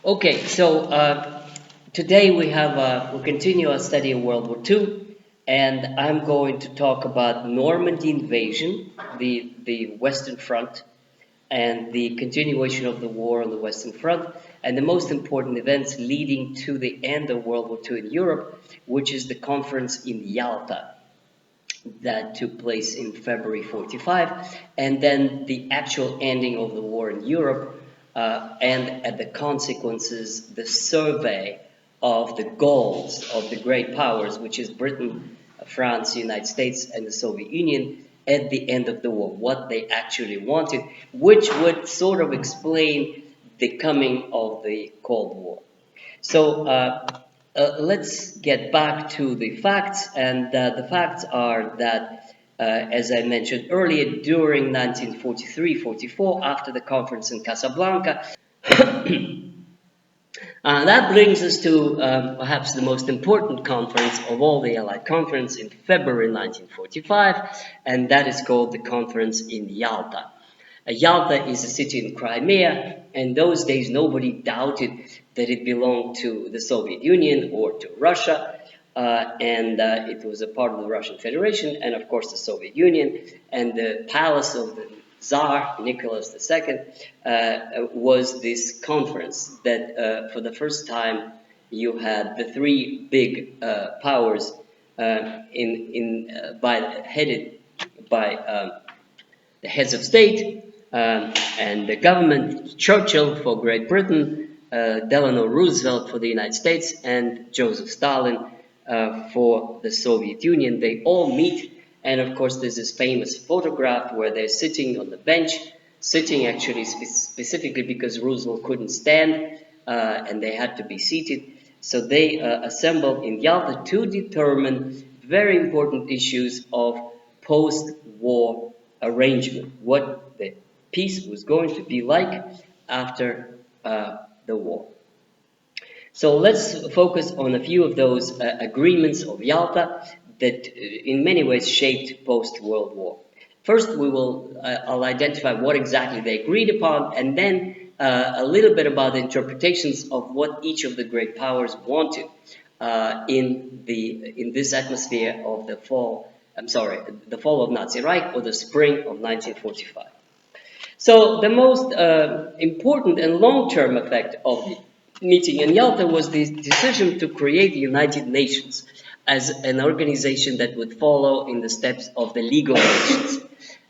Okay, so today we continue our study of World War II, and I'm going to talk about Normandy invasion, the Western Front, and the continuation of the war on the Western Front, and the most important events leading to the end of World War II in Europe, which is the conference in Yalta that took place in February 45, and then the actual ending of the war in Europe, and at the consequences, the survey of the goals of the great powers, which is Britain, France, the United States, and the Soviet Union, at the end of the war, what they actually wanted, which would sort of explain the coming of the Cold War. So let's get back to the facts, and the facts are that, as I mentioned earlier, during 1943-44, after the conference in Casablanca, that brings us to perhaps the most important conference of all, the Allied Conference in February 1945, and that is called the conference in Yalta. Yalta is a city in Crimea, and those days nobody doubted that it belonged to the Soviet Union or to Russia, and it was a part of the Russian Federation and of course the Soviet Union, and the palace of the Tsar Nicholas II was this conference that for the first time you had the three big powers headed by the heads of state, and the government, Churchill for Great Britain, Delano Roosevelt for the United States, and Joseph Stalin for the Soviet Union. They all meet, and of course there's this famous photograph where they're sitting on the bench, sitting actually specifically because Roosevelt couldn't stand, and they had to be seated. So they assembled in Yalta to determine very important issues of post-war arrangement, what the peace was going to be like after the war. So let's focus on a few of those agreements of Yalta that in many ways shaped post-World War. First, I'll identify what exactly they agreed upon, and then a little bit about the interpretations of what each of the great powers wanted in this atmosphere of the fall of Nazi Reich, or the spring of 1945. So the most important and long-term effect of the meeting in Yalta was the decision to create the United Nations as an organization that would follow in the steps of the League of Nations.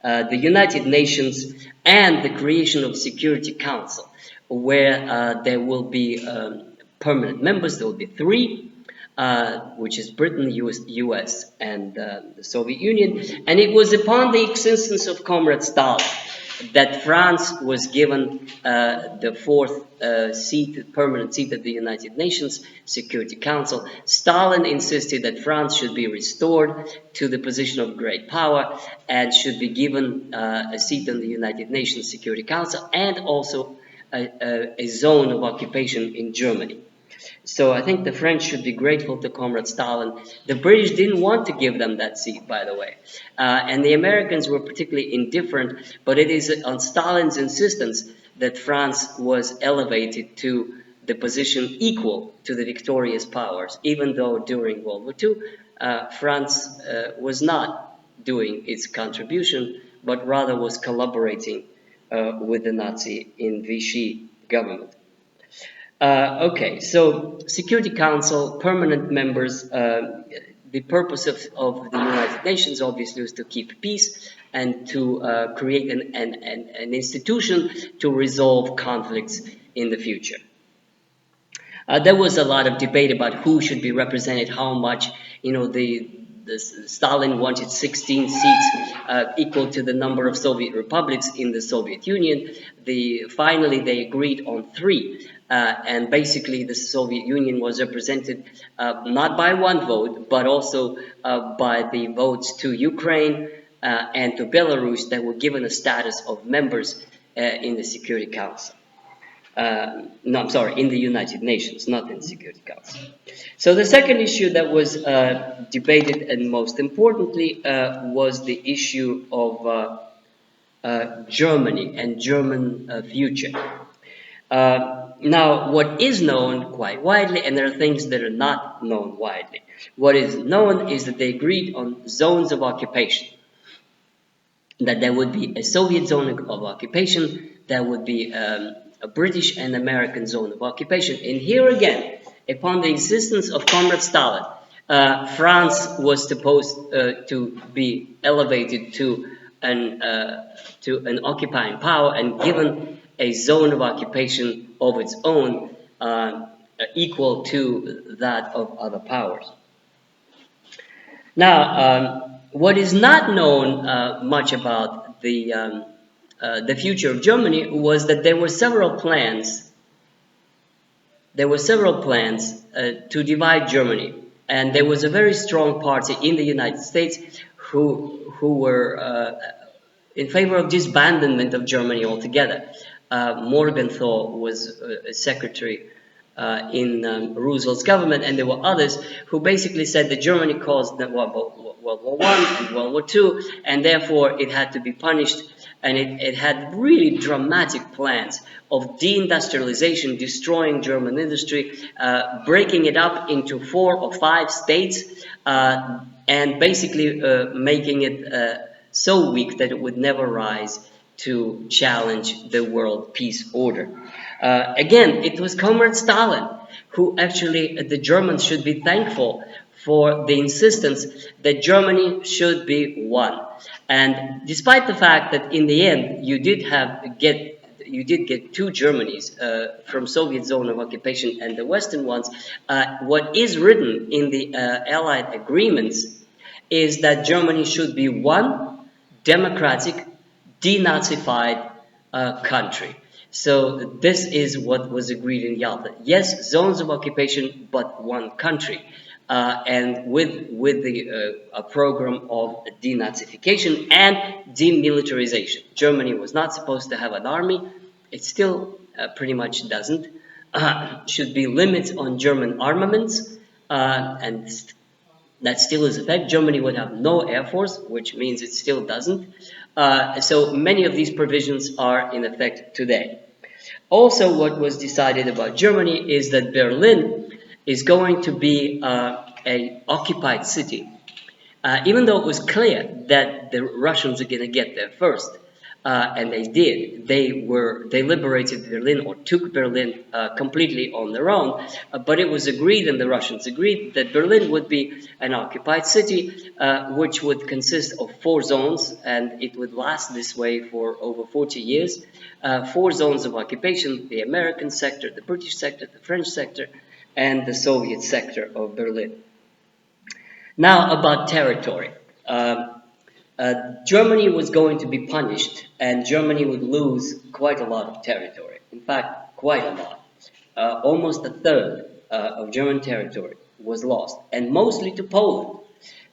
The United Nations and the creation of Security Council, where there will be permanent members. There will be three, which is Britain, US, and the Soviet Union. And it was upon the insistence of Comrade Stalin that France was given the fourth permanent seat at the United Nations Security Council. Stalin insisted that France should be restored to the position of great power and should be given a seat on the United Nations Security Council, and also a zone of occupation in Germany. So I think the French should be grateful to Comrade Stalin. The British didn't want to give them that seat, by the way. And the Americans were particularly indifferent, but it is on Stalin's insistence that France was elevated to the position equal to the victorious powers, even though during World War II, France was not doing its contribution, but rather was collaborating with the Nazi in Vichy government. Okay, so Security Council, permanent members, the purpose of the United Nations obviously was to keep peace and to create an institution to resolve conflicts in the future. There was a lot of debate about who should be represented, how much. The Stalin wanted 16 seats, equal to the number of Soviet republics in the Soviet Union. Finally, they agreed on 3. And basically, the Soviet Union was represented not by one vote, but also by the votes to Ukraine and to Belarus that were given a status of members in the Security Council. In the United Nations, not in the Security Council. So the second issue that was debated, and most importantly, was the issue of Germany and German future. Now, what is known quite widely, and there are things that are not known widely. What is known is that they agreed on zones of occupation, that there would be a Soviet zone of occupation, there would be a British and American zone of occupation. And here again, upon the insistence of Comrade Stalin, France was supposed to be elevated to an occupying power and given a zone of occupation of its own equal to that of other powers. Now, what is not known much about the future of Germany was that there were several plans. There were several plans to divide Germany, and there was a very strong party in the United States who were in favor of disbandment of Germany altogether. Morgenthau was a secretary in Roosevelt's government, and there were others who basically said that Germany caused World War I and World War II, and therefore it had to be punished, and it had really dramatic plans of deindustrialization, destroying German industry, breaking it up into 4 or 5 states, and basically making it so weak that it would never rise to challenge the world peace order. Again, it was Comrade Stalin who actually, the Germans should be thankful for the insistence that Germany should be one. And despite the fact that in the end you did get 2 Germanys from Soviet zone of occupation and the Western ones, what is written in the Allied agreements is that Germany should be one democratic, denazified country. So this is what was agreed in Yalta. Yes, zones of occupation, but one country. And with a program of denazification and demilitarization. Germany was not supposed to have an army. It still pretty much doesn't. Should be limits on German armaments, and that still is effect. Germany would have no air force, which means it still doesn't. So many of these provisions are in effect today. Also, what was decided about Germany is that Berlin is going to be an occupied city. Even though it was clear that the Russians are going to get there first, and they did. They liberated Berlin or took Berlin completely on their own. But it was agreed, and the Russians agreed, that Berlin would be an occupied city, which would consist of 4 zones, and it would last this way for over 40 years. 4 zones of occupation: the American sector, the British sector, the French sector, and the Soviet sector of Berlin. Now about territory. Germany was going to be punished, and Germany would lose quite a lot of territory. In fact, quite a lot. Almost a third of German territory was lost, and mostly to Poland.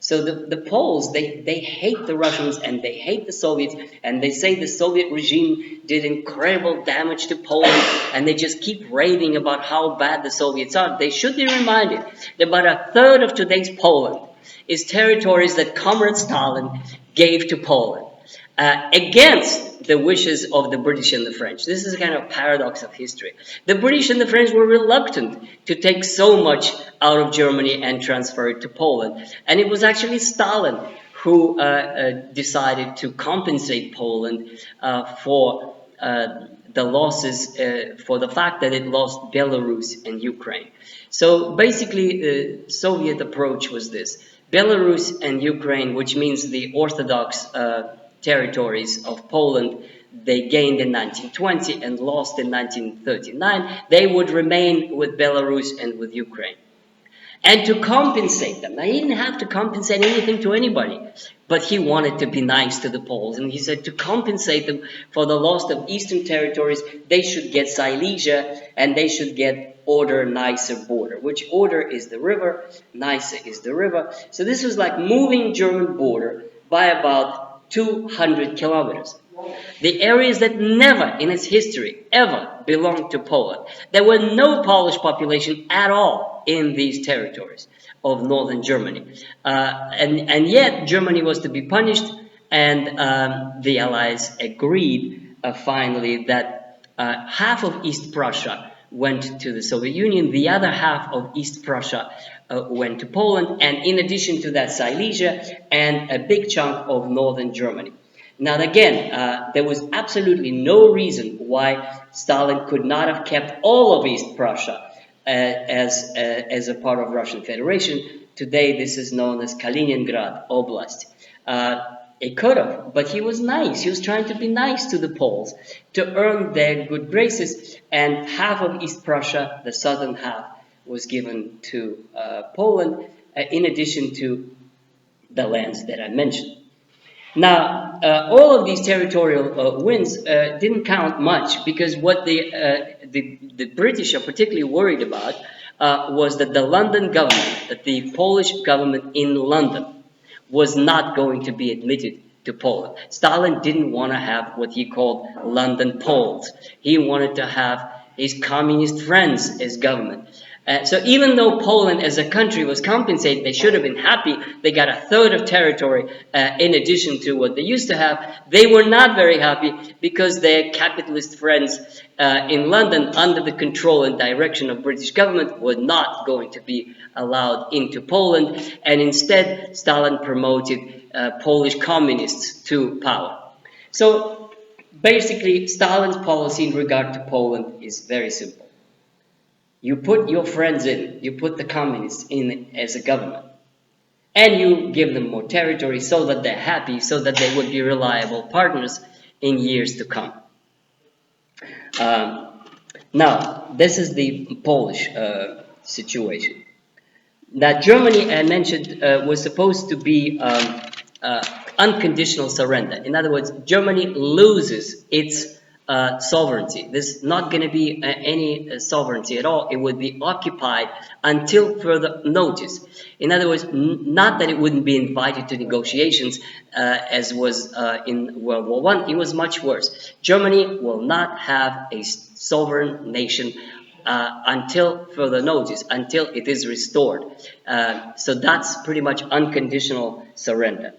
So the Poles, they hate the Russians and they hate the Soviets, and they say the Soviet regime did incredible damage to Poland, and they just keep raving about how bad the Soviets are. They should be reminded that about a third of today's Poland is territories that Comrade Stalin gave to Poland against the wishes of the British and the French. This is a kind of paradox of history. The British and the French were reluctant to take so much out of Germany and transfer it to Poland. And it was actually Stalin who decided to compensate Poland for the losses, for the fact that it lost Belarus and Ukraine. So basically, the Soviet approach was this. Belarus and Ukraine, which means the Orthodox territories of Poland, they gained in 1920 and lost in 1939. They would remain with Belarus and with Ukraine. And to compensate them, now he didn't have to compensate anything to anybody, but he wanted to be nice to the Poles. And he said to compensate them for the loss of eastern territories, they should get Silesia and they should get Oder, Neisse border, which Oder is the river, Neisse is the river. So this was like moving German border by about 200 kilometers. The areas that never in its history ever belonged to Poland. There were no Polish population at all in these territories of northern Germany. And yet Germany was to be punished, and the Allies agreed finally that half of East Prussia went to the Soviet Union. The other half of East Prussia went to Poland, and in addition to that, Silesia and a big chunk of northern Germany. Now, again, there was absolutely no reason why Stalin could not have kept all of East Prussia as a part of Russian Federation. Today, this is known as Kaliningrad Oblast. It could have, but he was nice. He was trying to be nice to the Poles to earn their good graces, and half of East Prussia, the southern half, was given to Poland, in addition to the lands that I mentioned. Now, all of these territorial wins didn't count much, because what the British are particularly worried about was that the London government, that the Polish government in London, was not going to be admitted to Poland. Stalin didn't want to have what he called London Poles. He wanted to have his communist friends as government. So even though Poland as a country was compensated, they should have been happy. They got a third of territory in addition to what they used to have. They were not very happy because their capitalist friends in London, under the control and direction of British government, were not going to be allowed into Poland. And instead, Stalin promoted Polish communists to power. So basically, Stalin's policy in regard to Poland is very simple. You put your friends in, you put the communists in as a government, and you give them more territory so that they're happy, so that they would be reliable partners in years to come. Now, this is the Polish situation. That Germany, I mentioned, was supposed to be unconditional surrender. In other words, Germany loses its sovereignty. There's not going to be any sovereignty at all. It would be occupied until further notice. In other words, not that it wouldn't be invited to negotiations as was in World War I. It was much worse. Germany will not have a sovereign nation until further notice, until it is restored. So that's pretty much unconditional surrender.